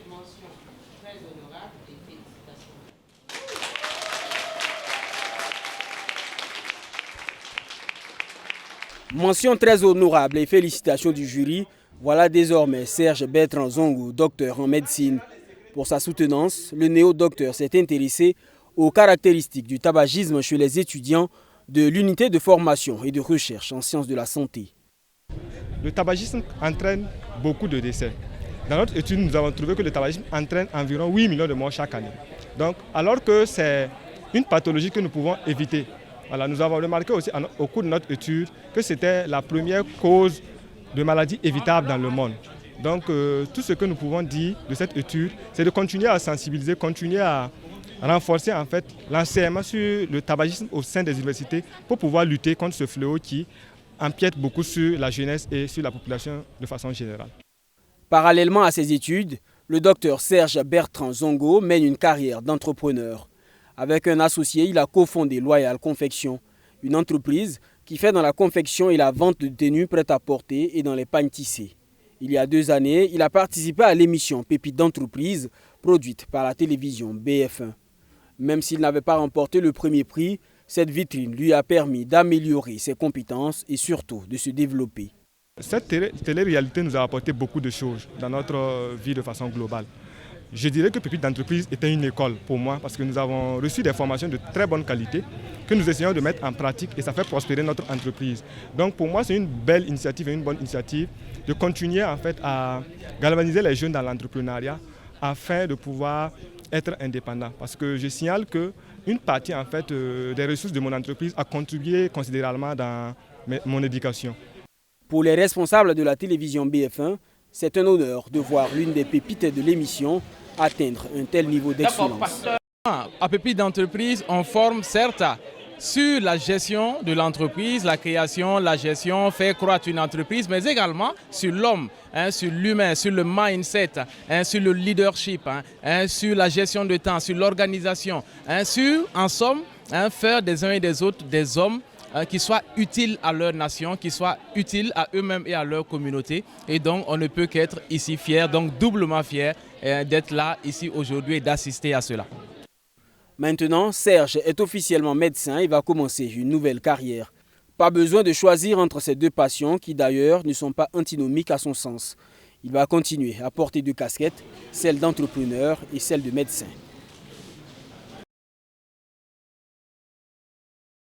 mention très honorable et félicitations. Mention très honorable et félicitations du jury. Voilà désormais Serge Bertrand Zongo, docteur en médecine. Pour sa soutenance, le néo-docteur s'est intéressé aux caractéristiques du tabagisme chez les étudiants de l'unité de formation et de recherche en sciences de la santé. Le tabagisme entraîne beaucoup de décès. Dans notre étude, nous avons trouvé que le tabagisme entraîne environ 8 millions de morts chaque année. Donc, alors que c'est une pathologie que nous pouvons éviter. Voilà, nous avons remarqué aussi au cours de notre étude que c'était la première cause de maladies évitables dans le monde. Donc, tout ce que nous pouvons dire de cette étude, c'est de continuer à sensibiliser, continuer à renforcer en fait l'enseignement sur le tabagisme au sein des universités pour pouvoir lutter contre ce fléau qui empiète beaucoup sur la jeunesse et sur la population de façon générale. Parallèlement à ses études, le docteur Serge Bertrand Zongo mène une carrière d'entrepreneur. Avec un associé, il a cofondé Loyal Confection, une entreprise qui fait dans la confection et la vente de tenues prêt-à-porter et dans les pagnes tissées. Il y a 2 années, il a participé à l'émission Pépites d'entreprise produite par la télévision BF1. Même s'il n'avait pas remporté le premier prix, cette vitrine lui a permis d'améliorer ses compétences et surtout de se développer. Cette télé-réalité nous a apporté beaucoup de choses dans notre vie de façon globale. Je dirais que Pépites d'entreprise était une école pour moi parce que nous avons reçu des formations de très bonne qualité que nous essayons de mettre en pratique et ça fait prospérer notre entreprise. Donc pour moi, c'est une belle initiative et une bonne initiative de continuer en fait à galvaniser les jeunes dans l'entrepreneuriat afin de pouvoir être indépendant. Parce que je signale qu'une partie en fait, des ressources de mon entreprise a contribué considérablement dans mon éducation. Pour les responsables de la télévision BF1, c'est un honneur de voir l'une des pépites de l'émission atteindre un tel niveau d'excellence. À Pépites d'entreprise, on forme certes sur la gestion de l'entreprise, la création, la gestion, faire croître une entreprise, mais également sur l'homme, sur l'humain, sur le mindset, sur le leadership, sur la gestion de temps, sur l'organisation, sur, en somme, faire des uns et des autres des hommes qui soient utiles à leur nation, qui soient utiles à eux-mêmes et à leur communauté. Et donc, on ne peut qu'être ici fiers, donc doublement fiers d'être là, ici aujourd'hui et d'assister à cela. Maintenant, Serge est officiellement médecin et va commencer une nouvelle carrière. Pas besoin de choisir entre ces deux passions qui d'ailleurs ne sont pas antinomiques à son sens. Il va continuer à porter deux casquettes, celle d'entrepreneur et celle de médecin.